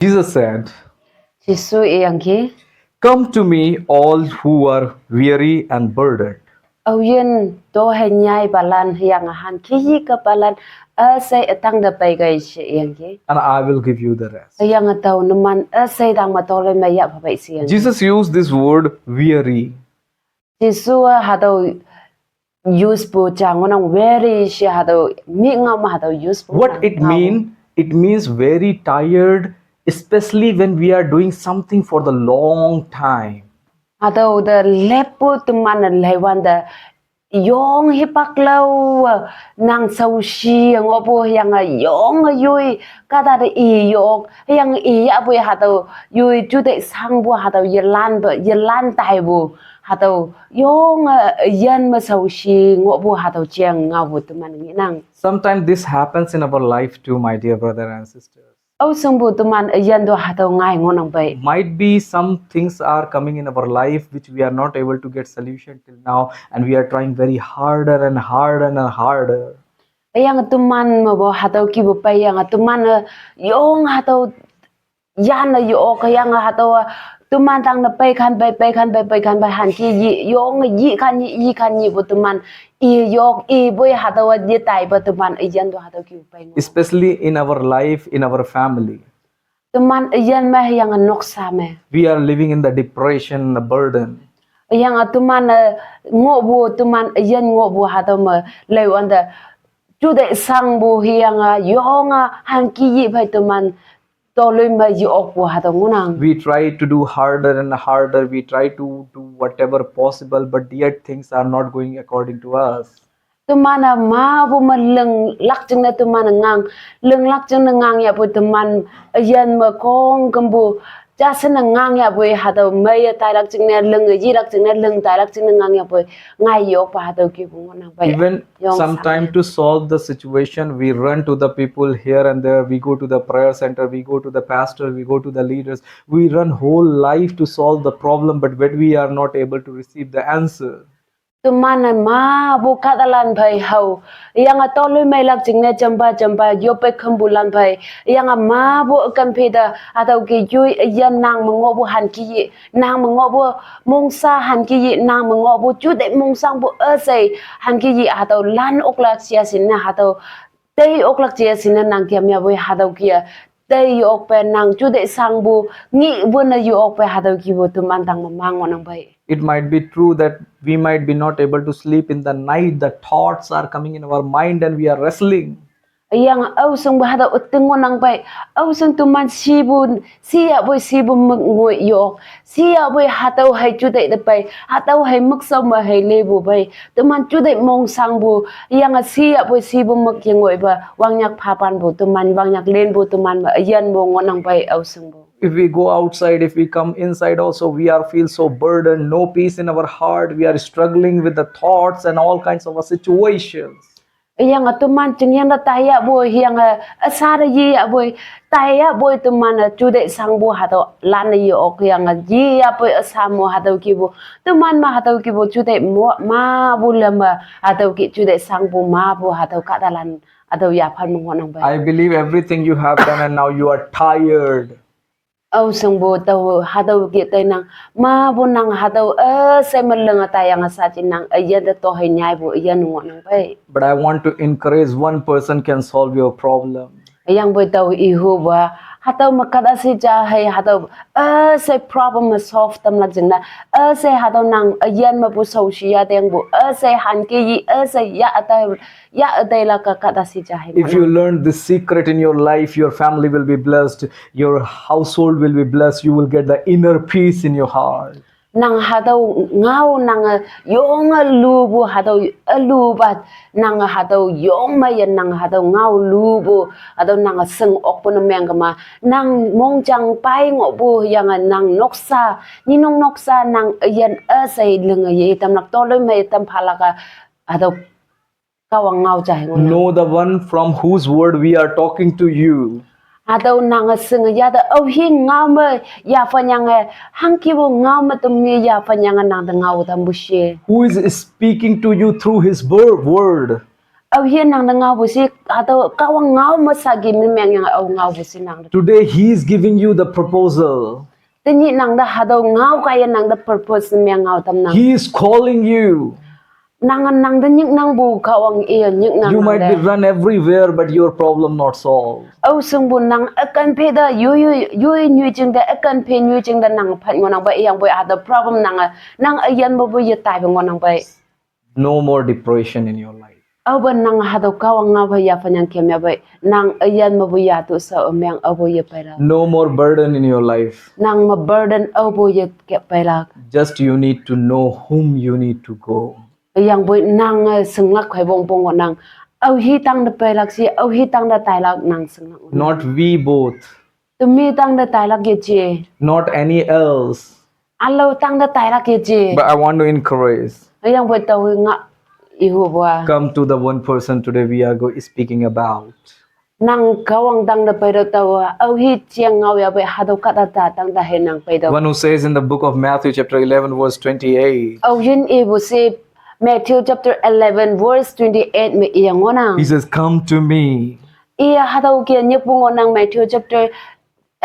Jesus said, Jisu iyangki "Come to me, all who are weary and burdened, awin to henyai balan yang han kiyi ka balan asay atang da pai gai shi iyangki and I will give you the rest." yang ataw naman asay dang matolay maya papai si iyangki Jesus used this word weary. Jisu hadaw use po changonang very shi hadaw mi ngam hadaw use po What it mean? It means very tired, especially when we are doing something for the long time. hadaw da lepo tuman laiwan da yong hipaklaw nang saushi ang opo yang yong yui kada da iyok yang iya po hadaw yui jude sangbo hadaw yelan tai bu hadaw yong yan ma saushi ngopo hadaw chiang ngawo tuman nang Sometimes this happens in our life too, my dear brother and sister. au sangbo tuman yan do hadaw ngai ngonang bai Might be some things are coming in our life which we are not able to get solution till now, and we are trying very harder and harder and harder. yang tuman mo bo hadaw ki bo pai yang tuman yong hadaw yan na yo kaya nga hataw tuman tang na pai kan bai han ki yi yong yi kan yi bu tuman i yok i boy hataw di tai ba tuman yan do hataw ki pai ngo Especially in our life, in our family. tuman yan ma yang noksa me We are living in the depression, the burden. yang tuman ngo bu tuman yan ngo bu hataw ma lewan da chu de sang bu hiang yong han ki yi bai tuman toloi ma yok bu hataw ngunang We try to do harder and harder. We try to do whatever possible, but yet things are not going according to us. tuman ma bu ma leng lak jeng na tuman ngang leng lak jeng na ngang ya bu tuman yan ma kong kambu ja sen na ngang ya bu hadaw mai tai lak jeng na leng ji lak jeng na leng tai lak jeng na ngang ya bu ngai yo pa hadaw ki bu nang bai Even sometime to solve the situation, we run to the people here and there. We go to the prayer center, we go to the pastor, we go to the leaders. We run whole life to solve the problem, but when we are not able to receive the answer, tuman ma bu kadalan bai hau yang toloi mai lak jeng na jamba yo pe kambulan bai yang ma bu kan peda hadaw ki yui yan nang mo bu han ki nang mo bu mong sa han ki nang mo bu chu de mong sang bu asai han ki hadaw lan ok lak sia sin na hadaw tei ok lak sia sin na nang kiam ya bu hadaw kia tei ok pe nang chu de sang bu ngi bu na yu ok pe hadaw ki bu tuman tang mang nang bai it might be true that we might be not able to sleep in the night. The thoughts are coming in our mind and we are wrestling. yang au sung ba hada utung nang bai au sung tuman sibun sia boy sibun ngoi yo sia boy hatau hai chu dai da bai hatau hai mak sau ma hai le bu bai tuman chu dai mong sang bu yang sia boy sibun mak yang ngoi ba wang yak pha pan bu tuman wang yak len bu tuman ba yan bo ngonang bai au sung bu If we go outside, if we come inside also, we are feel so burdened, no peace in our heart. We are struggling with the thoughts and all kinds of situations. yang tuman ching yang da taya boy yang asara yi boy taya boy tuman chu de sang bo hado lan yi ok yang yi ya boy asamo hado ki bo tuman ma hado ki bo chu de ma bu lama hado ki chu de sang bo ma bo hado ka dalan hado ya phan mo nang ba I believe everything you have done and now you are tired. au sang bo taw hado ki tay nang ma bo nang hado sai man lang taya nga sa chin nang ayan da to hay nyai bo ayan ngo nang bai But I want to encourage one person can solve your problem. yang boy taw ihu ba hataw makada si ja hay hataw say problem solve tam la jingna say hataw nang yan ma bu so shi ya deng bu say han ki yi say ya atay la ka kada si ja hay If you learn this secret in your life, your family will be blessed, your household will be blessed, you will get the inner peace in your heart. nang hataw ngau nang yong lu bu hataw lu ba nang hataw yong ma yan nang hataw ngau lu bu hataw nang seng ok po na meng ma nang mong chang pai ngo bu yang nang noksa ni nong noksa nang yan asay leng ye tam nak toloy may tam phalaka hataw kawang ngau jai ngo Know the one from whose word we are talking to you. hataw nang seng ya da au hi ngau ma ya fa nyang hang ki bu ngau ma tum mi ya fa nyang nang da ngau tam bu she Who is speaking to you through his word? au hian nang ngau bu si atau kawang ngau ma sagi min meng yang au ngau bu si nang Today He is giving you the proposal. te ni nang da hado ngau ka yan nang da purpose meng ngau tam nang He is calling you. nang da nyik nang bu kawang e nyik nang You nang might be da run everywhere, but your problem not solved. au sung bu nang akan pe da yu nyu jing da akan pe nyu jing da nang phat ngonang ba yang boy ada problem nang ayan bo bu ye tai ba ngonang ba No more depression in your life. au ba nang hado kawang ngau ba ya phanyang kem ya ba nang ayan ma bu ya tu sa meng au bo ye pai la No more burden in your life. nang ma burden au bo ye ke pai la Just you need to know whom you need to go. yang boy nang sung lak khoi bong bong nang au hi tang da pai lak si au hi tang da tai lak nang sung lak Not we both. tu mi tang da tai lak ye je Not any else. alo tang da tai lak ye je But I want to encourage. yang boy tau nga i hu bwa Come to the one person today we are speaking about. nang kawang tang da pai da tau au hi chiang ngau ya bai ha do ka da ta tang da he nang pai do One who says in the book of Matthew chapter 11 verse 28. au yin e bu se Matthew chapter 11 verse 28 me yang ona He says, come to me. iya ha do ke nyek bu nang Matthew chapter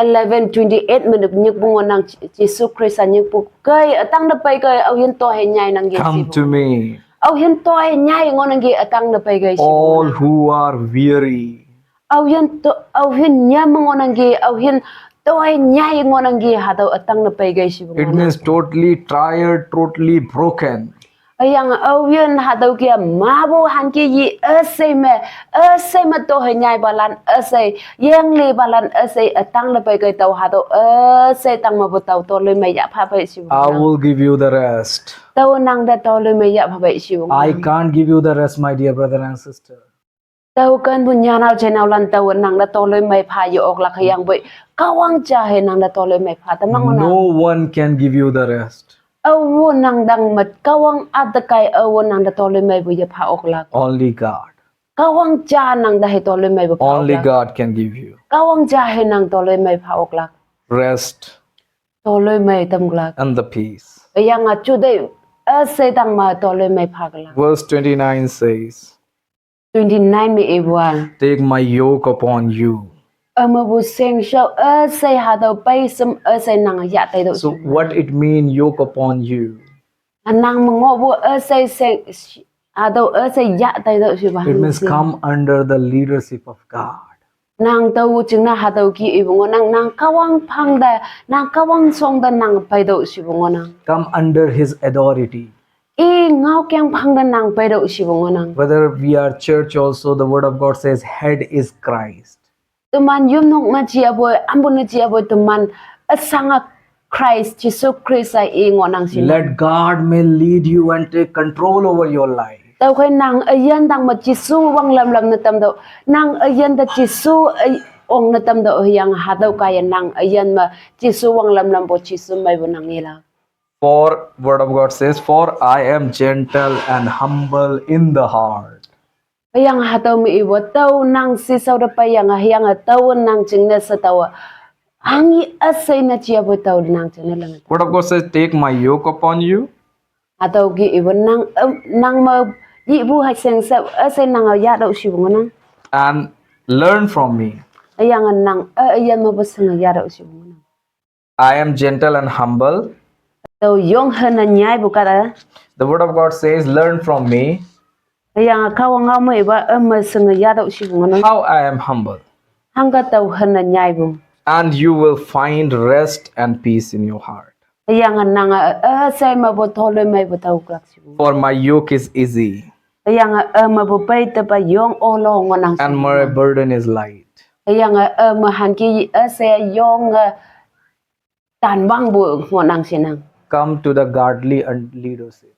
11:28 mình được nhắc buông nang Jesus Christ nhắc bu kai atang da pai kai au hin to he nyai nang ge Come to me. au hin to he nyai ngon nang ge atang da pai kai All who are weary. au hin nyam ngon nang ge au hin to he nyai ngon nang ge ha do atang da pai kai shi It means totally tired, totally broken. ayang au hin ha do ke ma bo han ke yi asai ma to he nyai balan asai yang le balan asai atang da pai kai tau ha do asai tang ma bo tau to le mai ya pha pai shi I will give you the rest. tau nang da to le mai ya pha pai shi I can't give you the rest, my dear brother and sister. tau kan bun nya nau chen nau lan tau nang da to le mai pha yo ok la khayang boi kawang cha he nang da to le mai pha tam nang No one can give you the rest. au nang dang mat kawang at da kai au nang da to le mai bu ya pha ok la Only God. kawang cha nang da he to le mai bu pha Only ok la God can give you kawang cha he nang to le mai pha ok la rest to le mai tam la and the peace. yang a chu dei a se tang ma to le mai pha la Verse 29 says, 29 me e wan take my yoke upon you. ama bu seng shau a se ha do pai sam a se nang ya tai do So what it mean, yoke upon you? nang mo bu a se seng a do a se ya tai do shi ba It means come under the leadership of God. nang tau ching na ha do ki i bu nang kawang phang da nang kawang song da nang pai do shi bu nang Come under His authority. e ngau kyang phang da nang pai do shi bu nang Whether we are church also, the word of God says head is Christ. tuman yum nok ma chi aboy ambun chi aboy tuman asanga Christ Jesus Christ ai e ngonang sin Let God may lead you and take control over your life. tau khai nang ayan dang ma chi su wang lam na tam do nang ayan da chi su ong na tam do yang ha do ka yan nang ayan ma chi su wang lam bo chi su mai bo nang ila For word of God says, for I am gentle and humble in the heart. yang ha tau mi ibo tau nang si sau da pa yang tau nang ching na sa tau angi asai na chi abo tau nang ching na lang Word of God says, take my yoke upon you atau gi ibo nang ma yi bu ha seng sa asai nang ya do shi bu nang and learn from me. yang nang ayan ma ba seng ya do shi bu nang I am gentle and humble. tau yong han na nyai bu ka da The word of God says, learn from me yang kawang ngau mai ba ma seng ya do shi bu nang how I am humble, hang ka tau han na nyai bu and you will find rest and peace in your heart. yang nang sai ma bo thole mai bu tau klak shi bu For my yoke is easy yang ma bu pai ta ba yong o lo ngonang and my burden is light. yang ma han ki se yong tan bang bu ngonang sinang Come to the godly and leadership.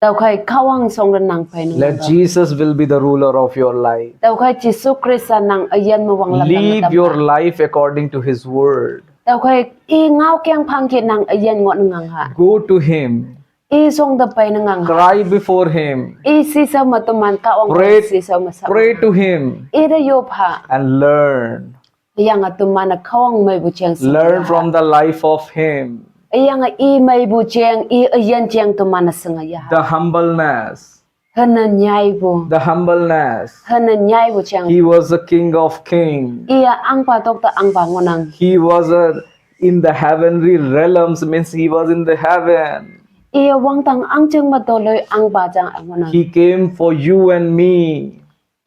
tau khai kawang song ran nang pai no Let Jesus will be the ruler of your life. tau khai Jesus Christ nang ayan mo wang lam Live your life according to His word. tau khai i ngau kyang phang ki nang ayan ngon ngang ha Go to Him. i song da pai nang ha Cry before Him. i si sa ma to man ka ong Pray, si sa ma sa pray to Him i da yo pha and learn. yang atu man kawang mai bu chang Learn from the life of Him. yang i mai bu chang i ayan chang to man sanga ya The humbleness. hana nyai bu the humbleness. hana nyai bu chang He was a king of kings. ia ang pa tok ta ang pa ngonang He was in the heavenly realms, means he was in the heaven. ia wang tang ang chang ma to loi ang pa chang ang ngonang He came for you and me.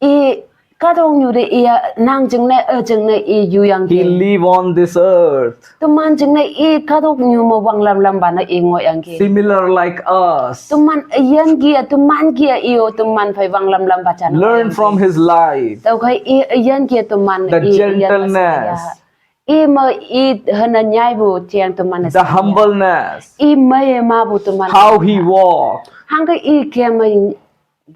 i ka dong nyu de ia nang chang ne chang ne i yu yang He ki live on this earth, tuman chang ne i ka dong nyu mo wang lam ba na i ngo yang ki similar like us. tuman yan kia tuman kia iyo tuman phai wang lam ba chan Learn from his life, tau khai i yan kia tuman the gentleness, i ma i hana nyai bu tiang tuman the humbleness, i mai ma bu tuman how he walked hang ka i kia mai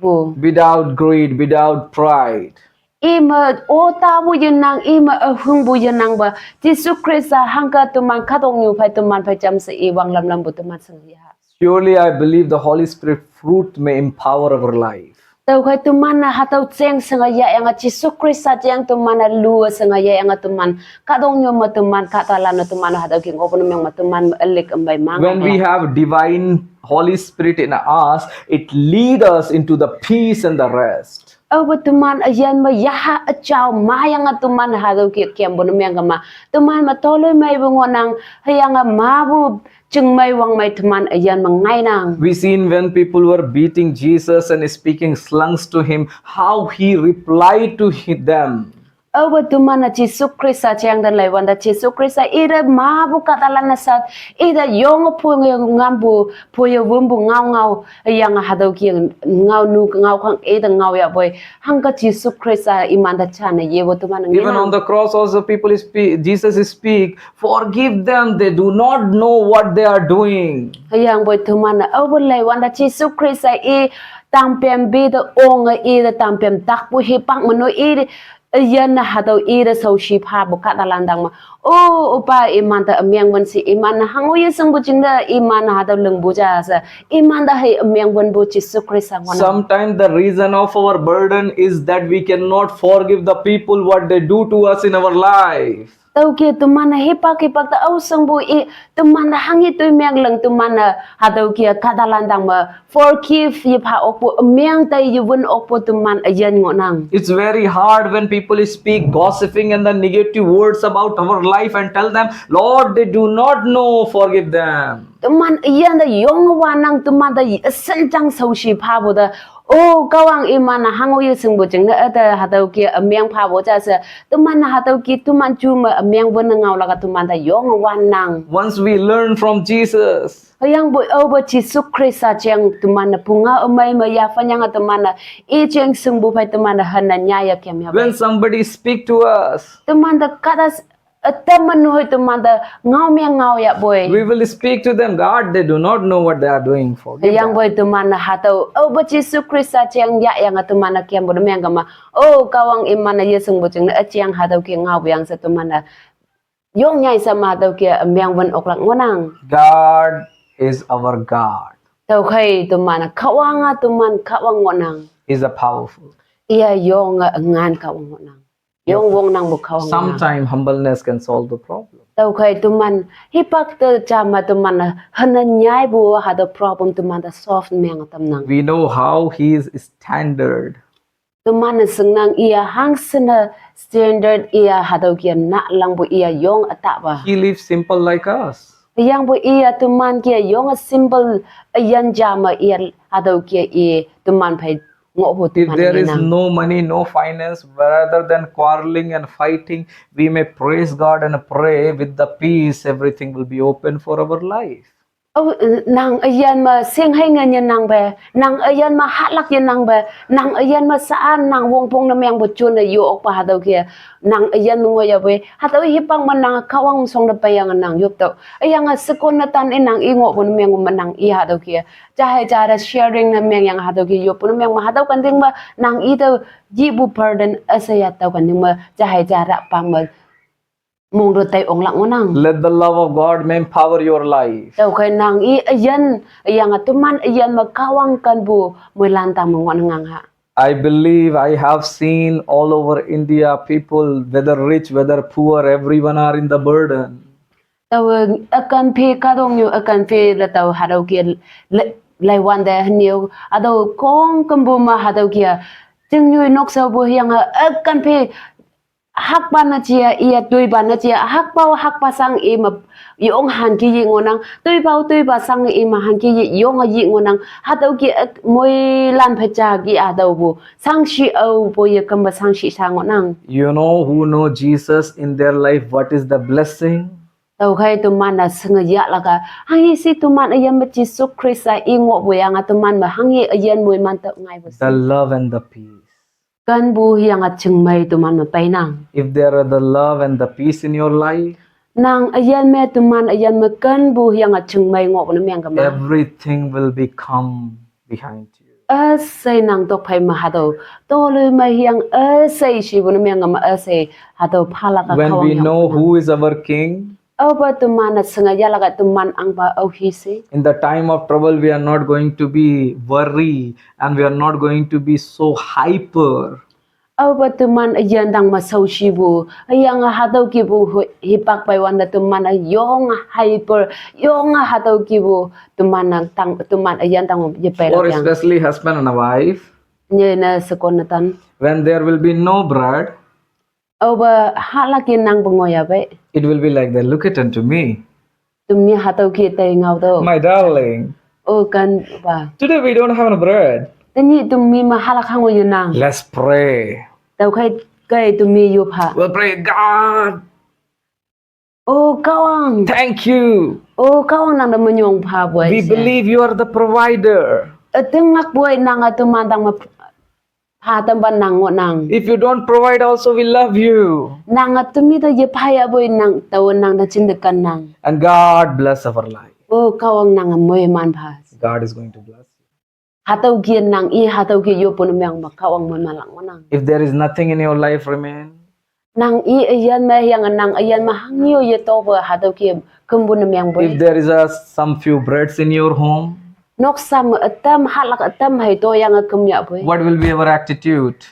bu without greed, without pride. i ma o ta bu yin nang i ma hung bu yin nang ba Jesus Christ hang ka tuman ka dong nyu phai tuman phai cham se i wang lam bu tuman sang ya Surely I believe the Holy Spirit fruit may empower our life. tau khai tuman na hatau cheng sanga ya yang Jesus Christ sa cheng tuman na lu sanga ya yang tuman ka dong nyu ma tuman ka ta la na tuman hatau ki ngopon meng ma tuman elik ambai mang When we have divine Holy Spirit in us, it leads us into the peace and the rest. Awa tuman ayan ma yaha achao mayang tuman hatau ki kem bon meng ma tuman ma toloy mai bungonang hayang mabu chung mai wang mai tuman ayan mangai nang We seen when people were beating Jesus and speaking slangs to him, how he replied to them. Awa tuman na Jesus Christ sa chang dan lai wanda Jesus Christ sa ida mabu katalan na sat ida yong po ngambu po yo wumbu ngau yang hadau ki ngau nu ngau khang ida ngau ya boy hangka Jesus Christ sa imanda chana ye wo tuman Even on the cross also people speak, Jesus speak, forgive them, they do not know what they are doing. yang boy tuman na awa lai wanda Jesus Christ sa tampem bi da ong ida tampem tak bu hi pak mano yan na hadaw ira sa shipa buka talandang ma o upa iman ta amyang wan si iman na hango yasang buching da iman na hadaw leng buja sa iman da hay amyang wan bu Jesus Christ ang wana Sometimes the reason of our burden is that we cannot forgive the people what they do to us in our life. tau ki tuman na hipak ta ausang bu I tuman na hangi tu myang leng tuman na hadaw ki katalandang ma forgive yipa okpo amyang tay yun okpo tuman ayan ngonang. It's very hard when people speak gossiping and the negative words about our life and tell them, Lord, they do not know, forgive them. Tuman iyan da yong wanang tuman da senjang sau shi pa bu da o kawang iman na hango ye sing bu jing na da hadaw ki amyang pa bu ja sa tuman na hadaw ki tuman chu ma amyang bu na ngau la ka tuman da yong wanang Once we learn from Jesus, hayang bu over Jesus Christ sa chang tuman na punga umay ma ya fanyang tuman na I chang sing bu pai tuman na hanan nya ya kem ya when somebody speak to us, tuman da kada ataman hoy tuman da ngau me ngau ya boy we will speak to them, God, they do not know what they are doing. Forgive yang them. boy tuman na hatau oh ba Jesus Christ sa chang ya yang tuman na kem bo meng ma oh kawang iman na yesung bo chang na chang hatau ki ngau yang sa tuman na yong nyai sa ma hatau ki meng wan oklak ngonang God is our God. tau khai tuman na kawanga tuman kawang ngonang Is a powerful. iya yong ngan kawang ngonang yong wong nang bu kawang ngonang Sometimes humbleness can solve the problem. tau khai tuman hipak te chama tuman na hanan nyai bu ha the problem tuman da soft meng tam nang We know how he is standard. tuman na sengnang ia hang sena standard ia hadau kia na lang bu ia yong ata ba He lives simple like us. yang bu ia tuman kia yong a simple yan jama ia hadau kia I tuman phai ngo bu If tuman there is nang no money, no finance, rather than quarreling and fighting, we may praise God and pray with the peace, everything will be open for our life. oh nang ayan ma sing hai ngan yan nang ba nang ayan ma halak yan nang ba nang ayan ma saan nang wong pong na meng bu chun na yu ok pa hadau kia nang ayan mo ya we hadau hipang man nang kawang song na payang nang yup to ayang sekon na tan inang ingo bu meng manang I hadau kia jahe jara sharing na meng yang hadau kia yup bu meng ma hadau kan ding ba nang I to ji bu pardon asaya tau kan ding ma jahe jara pang ma mong ro tai ong lang ngonang Let the love of God may empower your life. tau khai nang I ayan yang tuman ayan makawang kan bu mulantang mongon ngang ha I believe I have seen all over India people, whether rich, whether poor, everyone are in the burden. tau akan phi ka dong yu akan phi la tau hadau ki lai wan de hniu ado kong kambu ma hado kia ting nyui nok so bu yang kan phe hak ban na chia ia tui ban na chia hak pa sang e ma yong han ki yi ngonang tui ba sang e ma han ki yong yi ngonang hado ki moi lan phe cha ki ado bu sang shi au bo ye kam ba sang shi sang ngonang You know who know Jesus in their life, what is the blessing? tau khai tu man na sanga ya la ka hangi si tu man ayam ma Jesus Christ a ingo bu yang tu man ma hangi ayan moi man ta ngai bu The love and the peace. kan bu yang a chung mai tu man ma pai nang If there are the love and the peace in your life, nang ayan me tu man ayan ma kan bu yang a chung mai ngo na meng ka ma everything will become behind you. say nang tok phai ma ha do to le ma yang say shi bu na meng ka ma say ha do phala ka When khawang we yang know who is our King, ba tu man na sanga ya la ka tu man ang ba au hi si in the time of trouble, we are not going to be worried and we are not going to be so hyper. ba tu man ayan dang ma sau shi bu ayang ha do ki bu hi pak pai wan da tu man yong hyper yong ha do ki bu tu man nang tang tu man ayan dang ye pai Or la yang especially husband and a wife, nye na sakon na tan when there will be no bread, ba hala ki nang bu ngoya ba it will be like that. Look at unto me, tu mi ha do ki te ngau do my darling. kan ba Today we don't have any bread. tani tu mi ma hala khang yo nang Let's pray. tau khai kai tu mi yo pha We'll pray, God, kawang thank you. kawang nang da manyong pha boy We believe you are the provider. teng ngak boy nang tu man dang ma pha tam ban nang ngo nang If you don't provide, also we love you. nang tu mi da ye pha ya boy nang tau nang da chin da kan nang And God bless our life. kawang nang moy man pha God is going to bless you. hatau kian nang hatau ki yo pun myang ma kawang moy malang ngo nang If there is nothing in your life remain, nang ayan ma yang nang ayan ma hangyo ye to ba hatau ki kumbun myang boy if there is some few breads in your home, nok sam atam halak atam hai to yang kumya boy what will be our attitude?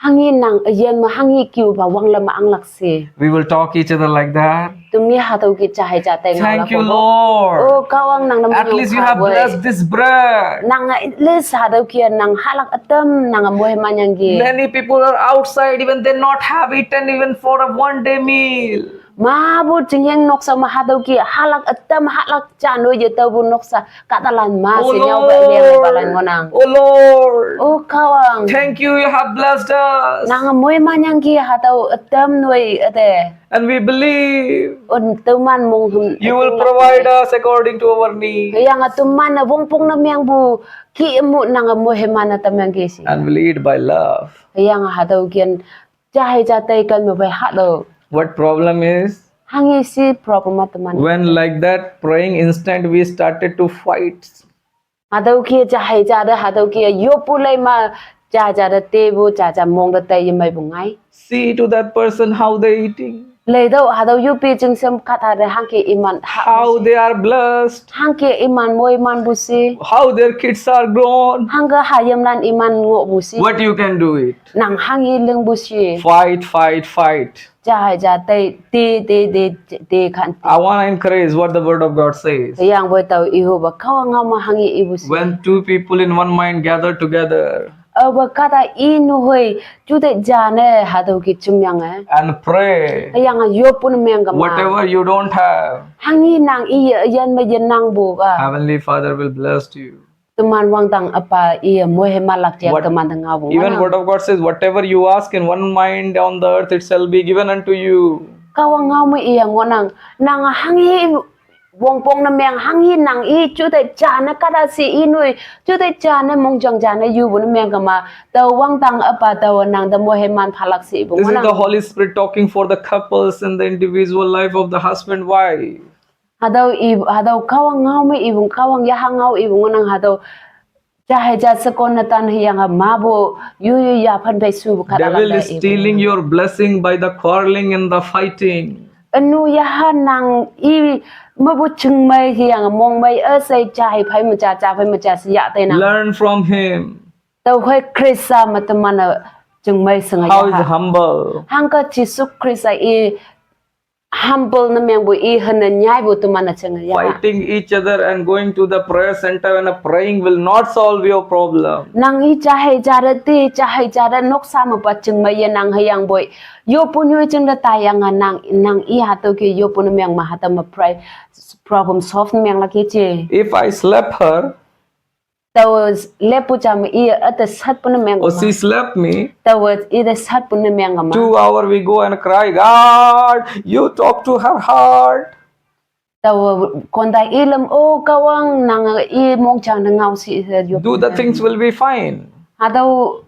hangi nang ayan ma hangi kiu ba wang la ma ang lak se We will talk each other like that. tumi hatau ki cha hai cha tai ngala Thank you, ko Lord. kawang nang nam At least you have blessed this bread. nang les hatau ki nang halak atam nang moy manyang gi Many people are outside, even they not have eaten even for a 1 day meal. ma bu jingyang nok sa ma hatau ki halak atam halak cha no ye to bu nok sa katalan ma Oh se nyaw ba le balan Lord, ngonang oh Lord, kawang thank you, you have blessed us. nang moy manyang gi hatau atam noi ate And we believe tuman mong you will provide us according to our need. yang tuman na wong pong na miyang bu ki mu nang mo hemana tamang gi si And we lead by love. yang hatau kian chai cha tai kan mo bai hado What problem is? hangi si problem teman When like that praying instant we started to fight. hatau ki chai cha da hatau ki yo pulai ma cha cha da te bu cha cha mong da tai mai bu ngai See to that person how they eating, le do hatau yu pi jing sem kata da hangki iman how they are blessed, hangki iman moi man bu si how their kids are grown. hangga hayam lan iman ngo bu si What you can do it? nang hangi leng bu si Fight, fight, fight. cha cha tai te kan I want to encourage what the word of God says. yang boy tau ihu ba kawanga ma hangi ibu si When two people in one mind gather together ba kata inu hoi chu te jane hatau ki chumyang and pray, yang yo pun meng ma whatever you don't have, hangi nang yan ma yan nang bu ka Heavenly Father will bless you. teman wang tang apa mo he malak ya What- teman tang abu Even word of God says, whatever you ask in one mind on the earth, it shall be given unto you. kawang ngau mo ngonang nang hangi wong pong na meng hangi nang chu te jane kata si inui chu te jane mong jang jane yu bu na meng ma tau wang tang apa tau nang da mo he man phalak si bu This is the ngonang Holy Spirit talking for the couples and the individual life of the husband wife. hadau kawang ngau mo ibung kawang ya hangau ibung ngonang hadau jahe ja sekon na tan yang mabo yu ya phan bai su bu kata Devil is stealing your blessing by the quarreling and the fighting. anu ya nang mabu chung mai yang mong mai sai chai phai ma cha phai ma cha sia te na Learn from him. tau khoi krisa matamana chung mai sanga How is ya humble. hangka jisu krisa humble na meng bu I han nyai bu tu mana changa ya Fighting each other and going to the prayer center and praying will not solve your problem. nang I chahai jara nok sa ma pa chung ma ya nang hayang boy yo punyo chung da tayang nang I ha to ki yo pun meng ma ha ta ma pray problem solve na meng la ke che If I slap her was lepu cham I at the sat pun meng or she slapped me, was I the sat pun meng ma 2 hours we go and cry, God, you talk to her heart. kon dai ilam o kawang nang I mong chang na ngau si yo Do the things will be fine. Hadaw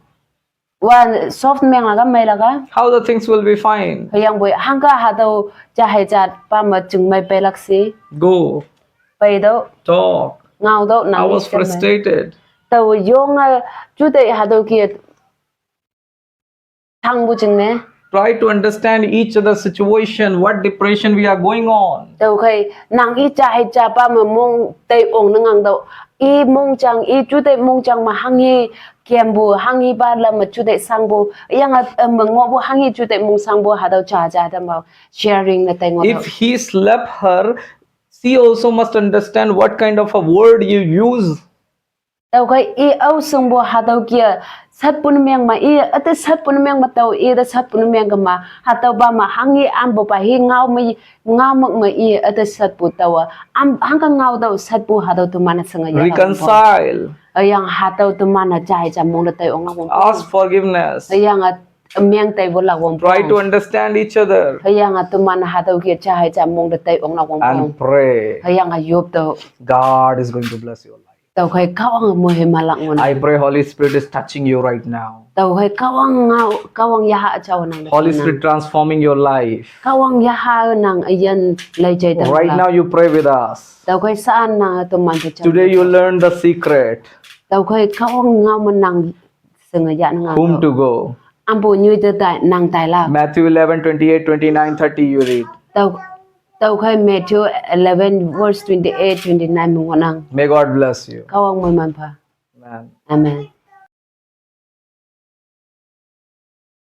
wan soft meng laga mai laga How the things will be fine? hayang boy hangka hadaw jahai jat pa ma chung mai pelaksi Go, pai do talk. ngau do I nang was frustrated. taw yong chu te hadaw ki thang bu chung ne Try to understand each other's situation, what depression we are going on. taw khai nang I jahai ja pa ma mong te ong nang do I mong chang I chu te mong chang ma hangi kem bu hangi ba la ma chu te sang bu yang ma ngo bu hangi chu te mong sang bu hadaw cha ja da ma sharing na tai ngo If he slapped her, she also must understand what kind of a word you use. tao kai I au sung bo ha tao kia sat pun meng ma I ate sat pun meng ma tao I da sat pun meng ma ha tao ba ma hangi am bo pa hi ngau mak ma I ate sat pu tao am hang ka ngau tao sat pu ha tao tu mana sanga ya Reconcile. ayang ha tao tu mana jai ja mong da tai ong ngau Ask forgiveness. ayang meng tai bo la wong Try to understand each other ayang tu mana ha tao kia jai ja mong da tai ong na wong and pray. ayang yop tao God is going to bless your life. tao kai kawang mo he malak ngon I pray Holy Spirit is touching you right now. tao kai kawang ya ha chaw nang Holy Spirit transforming your life. kawang ya ha nang ayan lai jai tang Right now you pray with us. tao kai saan na to man to Today you learn the secret. tao kai kawang ngau man nang senga ya nang Whom to go. ambo nyu de tai nang tai la Matthew 11, 28, 29, 30 you read. tao kai Matthew 11 verse 28 29 mo nang May God bless you. kawang mo man pa Amen. amen